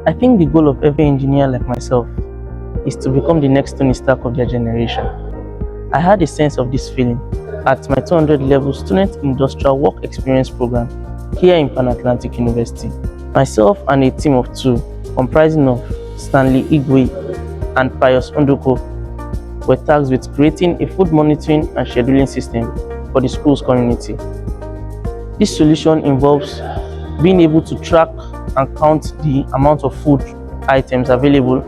I think the goal of every engineer like myself is to become the next Tony Stark of their generation. I had a sense of this feeling at my 200 level Student Industrial Work Experience program here in Pan Atlantic University. Myself and a team of two, comprising of Stanley Igwe and Pius Ondoko, were tasked with creating a food monitoring and scheduling system for the school's community. This solution involves being able to track and count the amount of food items available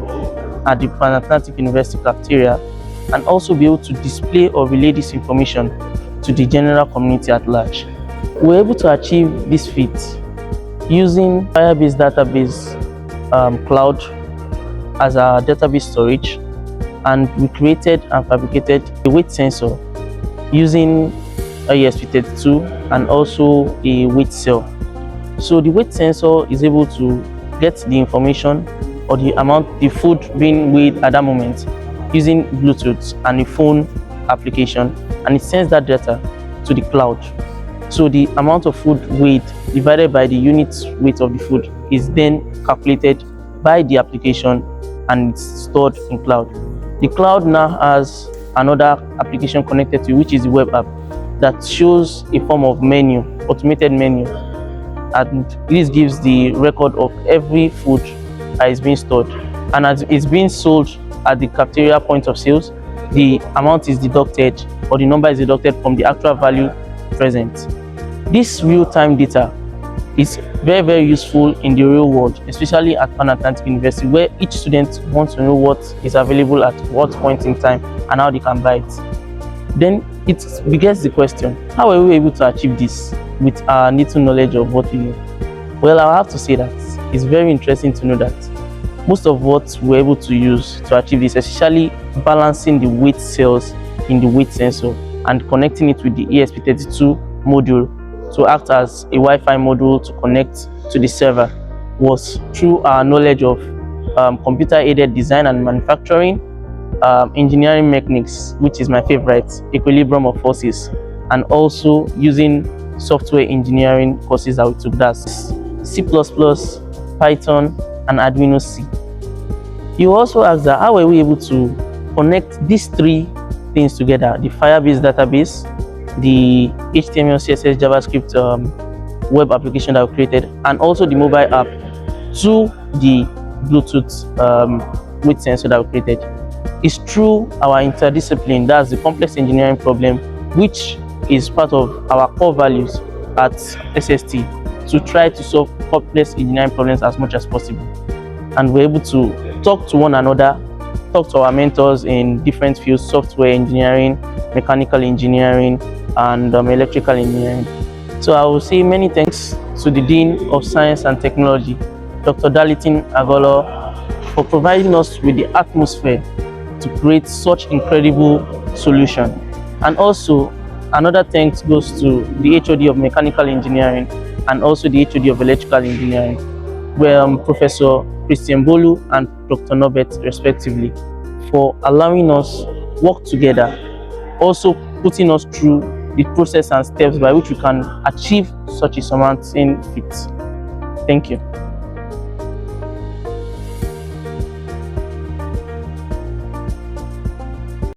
at the Pan Atlantic University cafeteria, and also be able to display or relay this information to the general community at large. We were able to achieve this feat using Firebase database cloud as our database storage, and we created and fabricated a weight sensor using a ESP32 and also a weight cell. So the weight sensor is able to get the information or the food being weighed at that moment using Bluetooth and a phone application, and it sends that data to the cloud. So the amount of food weighed divided by the unit weight of the food is then calculated by the application and it's stored in cloud. The cloud now has another application connected to it, which is the web app that shows a form of menu, automated menu, and this gives the record of every food that is being stored, and as it's being sold at the cafeteria point of sales, the amount is deducted or the number is deducted from the actual value present. This real-time data is very useful in the real world, especially at Pan Atlantic University, where each student wants to know what is available at what point in time and how they can buy it. Then it begets the question, how are we able to achieve this with our little knowledge of what we know? Well, I'll have to say that it's very interesting to know that most of what we're able to use to achieve this, especially balancing the weight cells in the weight sensor and connecting it with the ESP32 module to act as a Wi-Fi module to connect to the server, was through our knowledge of computer-aided design and manufacturing, engineering mechanics, which is my favorite, equilibrium of forces, and also using software engineering courses that we took, that's C++, Python, and Arduino C. You also ask that how were we able to connect these three things together: the Firebase database, the HTML, CSS, JavaScript web application that we created, and also the mobile app to the Bluetooth weight sensor that we created. It's through our interdiscipline, that's the complex engineering problem, which is part of our core values at SST, to try to solve complex engineering problems as much as possible. And we're able to talk to one another, talk to our mentors in different fields: software engineering, mechanical engineering, and electrical engineering. So I will say many thanks to the Dean of Science and Technology, Dr. Dalitin Agolo, for providing us with the atmosphere to create such incredible solution. And also another thanks goes to the HOD of Mechanical Engineering and also the HOD of Electrical Engineering, where Professor Christian Bolu and Dr. Norbert respectively, for allowing us work together, also putting us through the process and steps by which we can achieve such a surmounting feat. Thank you.